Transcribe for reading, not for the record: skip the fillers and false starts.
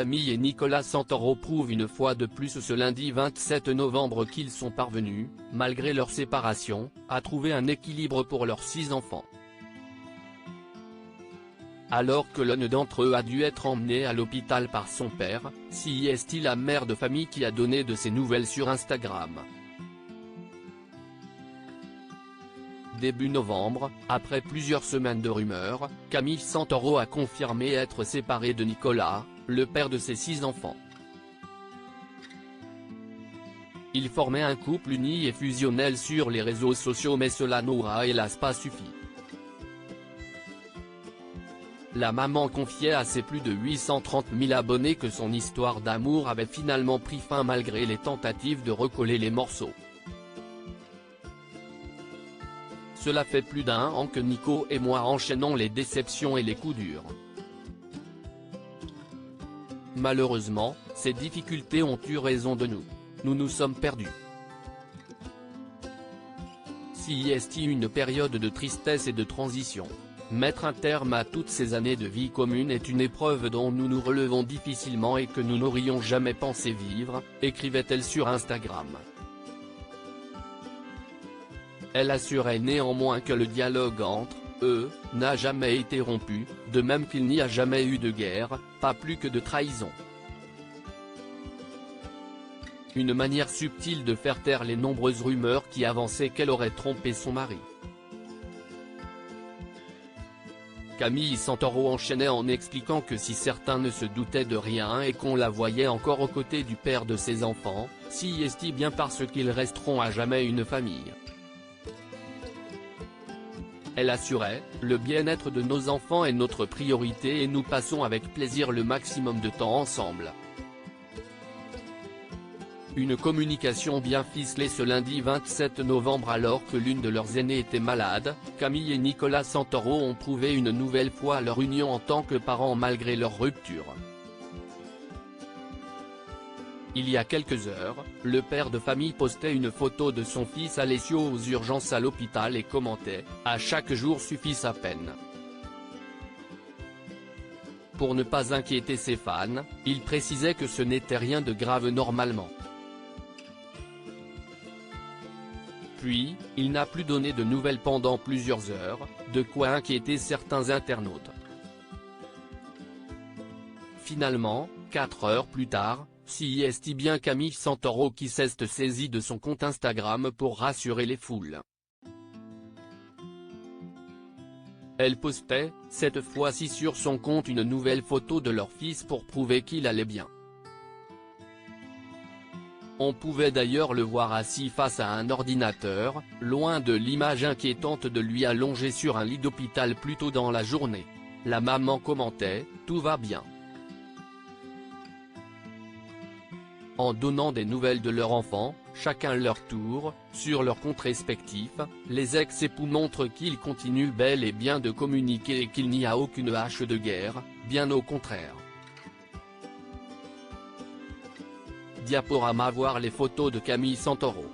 Camille et Nicolas Santoro prouvent une fois de plus ce lundi 27 novembre qu'ils sont parvenus, malgré leur séparation, à trouver un équilibre pour leurs 6 enfants. Alors que l'un d'entre eux a dû être emmené à l'hôpital par son père, c'est la mère de famille qui a donné de ses nouvelles sur Instagram. Début novembre, après plusieurs semaines de rumeurs, Camille Santoro a confirmé être séparée de Nicolas, le père de ses 6 enfants. Ils formaient un couple uni et fusionnel sur les réseaux sociaux, mais cela n'aura hélas pas suffi. La maman confiait à ses plus de 830 000 abonnés que son histoire d'amour avait finalement pris fin malgré les tentatives de recoller les morceaux. Cela fait plus d'1 an que Nico et moi enchaînons les déceptions et les coups durs. Malheureusement, ces difficultés ont eu raison de nous. Nous nous sommes perdus. C'est une période de tristesse et de transition. Mettre un terme à toutes ces années de vie commune est une épreuve dont nous nous relevons difficilement et que nous n'aurions jamais pensé vivre, écrivait-elle sur Instagram. Elle assurait néanmoins que le dialogue entre eux n'a jamais été rompu, de même qu'il n'y a jamais eu de guerre, pas plus que de trahison. Une manière subtile de faire taire les nombreuses rumeurs qui avançaient qu'elle aurait trompé son mari. Camille Santoro enchaînait en expliquant que si certains ne se doutaient de rien et qu'on la voyait encore aux côtés du père de ses enfants, c'est bien parce qu'ils resteront à jamais une famille. Elle assurait, le bien-être de nos enfants est notre priorité et nous passons avec plaisir le maximum de temps ensemble. Une communication bien ficelée ce lundi 27 novembre alors que l'une de leurs aînées était malade, Camille et Nicolas Santoro ont prouvé une nouvelle fois leur union en tant que parents malgré leur rupture. Il y a quelques heures, le père de famille postait une photo de son fils Alessio aux urgences à l'hôpital et commentait « À chaque jour suffit sa peine ». Pour ne pas inquiéter ses fans, il précisait que ce n'était rien de grave normalement. Puis, il n'a plus donné de nouvelles pendant plusieurs heures, de quoi inquiéter certains internautes. Finalement, 4 heures plus tard, c'est bien Camille Santoro qui s'est saisie de son compte Instagram pour rassurer les foules. Elle postait, cette fois-ci sur son compte, une nouvelle photo de leur fils pour prouver qu'il allait bien. On pouvait d'ailleurs le voir assis face à un ordinateur, loin de l'image inquiétante de lui allongé sur un lit d'hôpital plus tôt dans la journée. La maman commentait « Tout va bien ». En donnant des nouvelles de leur enfant, chacun leur tour, sur leurs comptes respectifs, les ex-époux montrent qu'ils continuent bel et bien de communiquer et qu'il n'y a aucune hache de guerre, bien au contraire. Diaporama. Voir les photos de Camille Santoro.